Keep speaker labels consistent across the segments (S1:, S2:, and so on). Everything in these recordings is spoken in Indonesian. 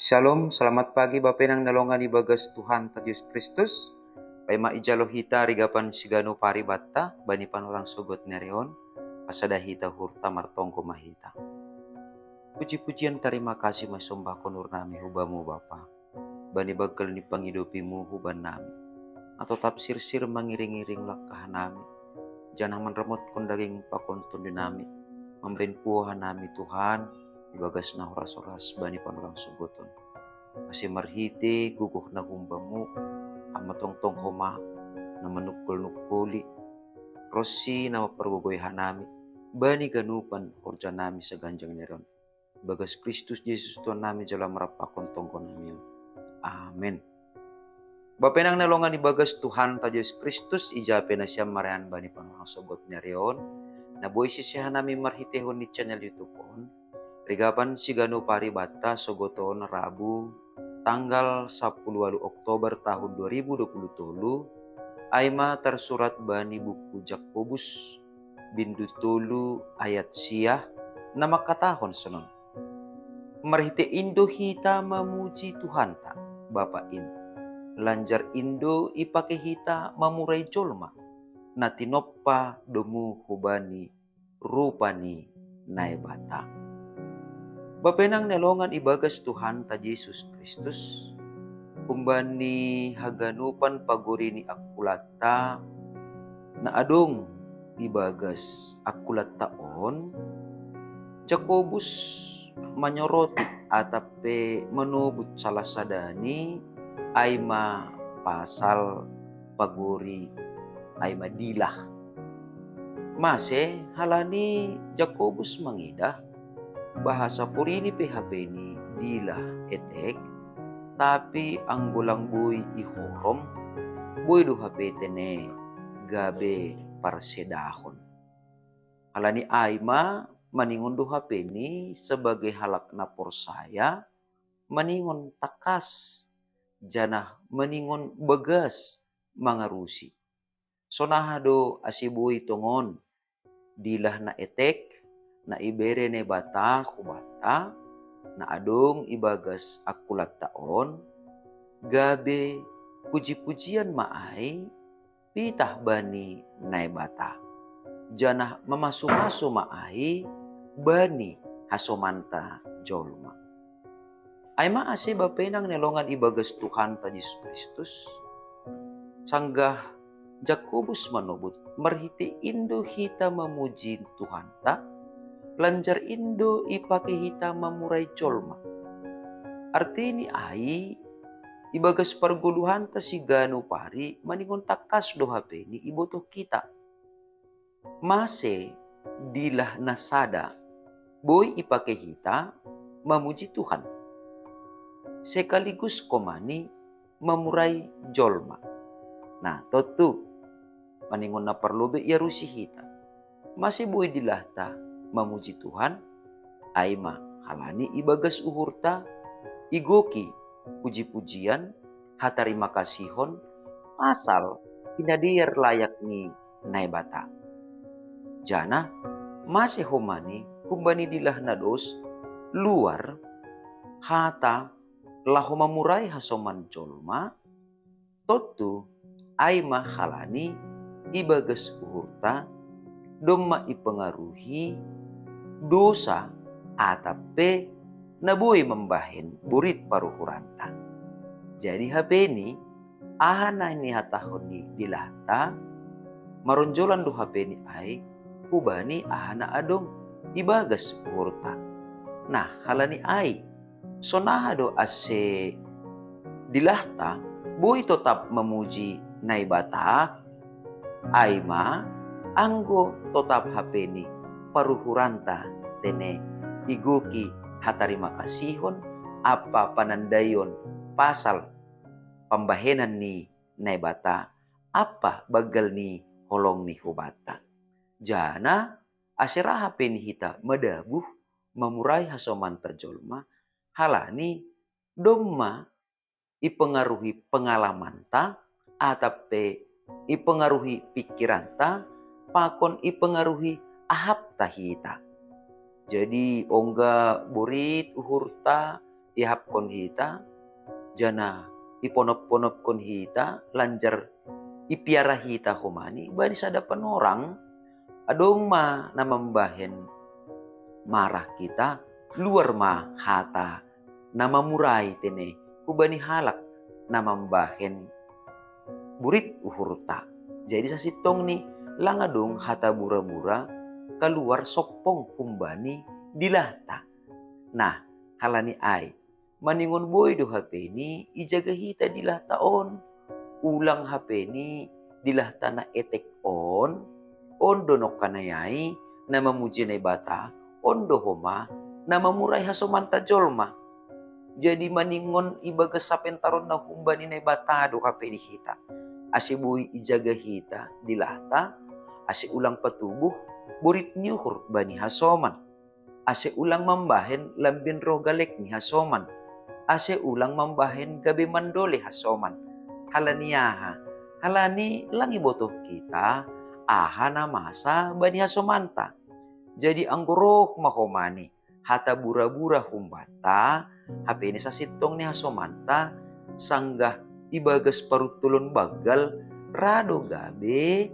S1: Shalom, selamat pagi Bapak nang nalongan ibagas Tuhan ta Yesus Kristus. Paima ijalo hita rigapan sigano paribata bani panorang sogot nereon pasada hita hurta martongko mahita. Puji-pujian terima kasih masombah konur nami hubamu Bapa. Bani bagal ni pangidopimu huban nami. Atau tapsir-sir mangiring-iring lakah nami. Janah menremot kondaging pakonton dinami. Memben puahan nami Tuhan. Ibagas na horas-horas bani panorang sogoton. Masih marhiti guguh na humbamu amatong-tong homa na manukul-nukuli rosi na mapergugoy hanami bani ganupan horja nami sa ganjang neron bagas Kristus Jesus Tuhan nami jala marapakon tongkon nami. Amen. Bapenang nalongan ibagas Tuhan ta Yesus Kristus ijape na siya marehan bani panorang sogot neron na boy sisihan nami marhitehon ni channel YouTube on. Rigapan sigano paribata sogoton Rabu tanggal 10 Oktober tahun 2020 aima tersurat bani buku Jakobus bindu tolu ayat siah nama katahon senon. Marhite indo hita memuji Tuhan ta Bapa in. Lanjar indo ipake hita mamurai jolma. Natinoppa domu hubani rupani naibata. Bapenang nelongan ibagas Tuhan ta Yesus Kristus. Kumbani haganupan pagurini akulata na adong ibagas akulata on. Jakobus manyoroti atape menubut salah sadani aima pasal paguri aima dilah. Mase halani Jakobus mangidah bahasa purini PHP ni dilah etek tapi anggulang boy ihorom boy do HP tene gabe parsedahon. Alani aima maningon do HP ni sebagai halak na porsaya maningon takas janah maningon bagas mangarusi. Sonahado asiboy tongon dilah na etek na ibere ne bata kubata na adong ibagas akulat taon gabe puji-pujian maay pitah bani naibata janah mamasu-masu maay bani hasomanta jolma. Ay maase bapenang nelongan ibagas Tuhan ta Yesus Kristus sanggah Jakobus manubut marhiti indo hita memuji Tuhan ta lanjar indo ipake hita mamurai jolma. Arti ni ai ibagas parguluhan ta si gano pari maningon takas do HP ni iboto kita. Mase dilah nasada boy ipake hita mamuji Tuhan. Sekaligus komani mamurai jolma. Nah totu maningon na perlu be yarusi hita. Masih boy dilah ta memuji Tuhan, aima halani ibagas uhurta, igoki puji-pujian, hatarima kasihon, asal inadir layak ni naibata. Jana masih homani kumbani dilah nados luar hata lahu mamurai hasoman jolma, totu aima halani ibagas uhurta, doma ipengaruhi dosa atape nabuhi membahin burit paruhuranta. Jadi HP ni ahana ni hatahon ni dilahta maronjolan do HP ni ay kubani ahana adong ibagas uhurta. Nah halani ay sonaha do ase dilahta buhi tetap memuji naibata aima anggo tetap HP ni paruhuranta tene igoki hatarima kasihon apa panandayon pasal pembahenan ni naibata apa bagal ni holong ni hubata. Jana asira HP ni hita madabuh memurai hasomanta jolma halani domma ipengaruhi pengalamanta atape ipengaruhi pikiranta pakon ipengaruhi ahap tahita. Jadi ongga burit uhurta ihapkon hita, jana iponop-ponopkon hita, lanjar ipiara hita humani, bani sada penorang, adong ma na mambahen marah kita, luar ma hata, na mamurai tene, kubani halak na mambahen burit uhurta. Jadi sa sitong ni, langadong hata bura-bura, keluar sopong kumbani dilata. Nah, halani ay, maningon boy do HP ni, ijaga hita dilataon. Ulang HP ni, dilata na etek on donok kanayay, na mamuji na bata, on do homa, na mamuray hasomanta jolma. Jadi maningon ibaga sa pentaron na kumbani na bata do HP ni hita. Asi buhi ijaga hita dilata, asi ulang patubuh, burit nyuhur bani hasoman. Ase ulang mambahen lambin rogalek ni hasoman. Ase ulang mambahen gabi mandole hasoman. Halaniyaha, halani lang ibotoh kita, aha na masa bani hasomanta. Jadi anggurok mahomani, hata bura-bura humbata, hape ni sa sitong ni hasomanta, sanggah ibagas parutulon bagal, rado gabi,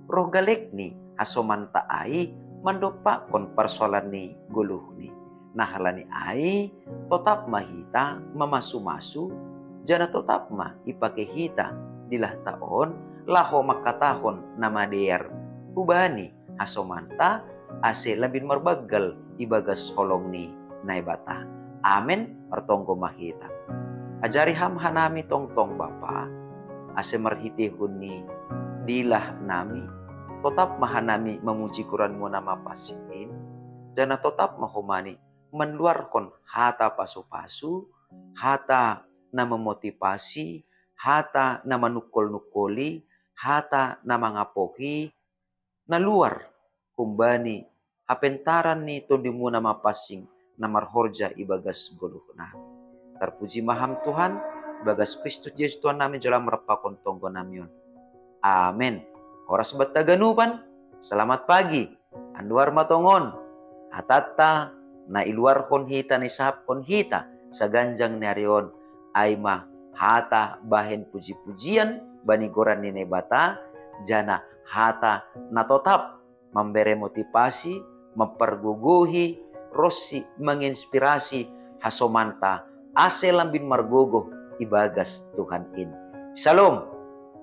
S1: rogalek ni hasomanta ay, mandopa kon persoalan ni guluh ni. Nah halani ay, tetap mahita mamasu-masu, jana tetap ma ipake hita dilah taon, laho makatahon nama der. Ubani hasomanta, ase labin marbagal ibagas holong ni naibata. Amen, martonggo mahita. Ajari ham hanami tong-tong Bapa, ase marhitihun ni dilah nami, tetap mahanami memuji Quran mo nama pasiin, jana tetap mahumani menluarkan hata pasu-pasu, hata na memotivasi, hata na manukol-nukoli, hata na mangapohi, na luar kumbani apentaran ni tondi mo nama pasing na marhorja ibagas guluh nami. Terpuji maham Tuhan, bagas Kristus Yesus Tuhan namin dalam merapakon tonggo namin. Amen. Oras bataganupan, selamat pagi. Anduar matongon, hatata na iluar kon hita ni sahap kon hita sa ganjang narion ay ma hata bahen puji-pujian banigoran ni nebata, jana hata na tetap memberi motivasi, memperguguhi, rosi menginspirasi hasomanta ase lambin margogo ibagas Tuhan in. Shalom.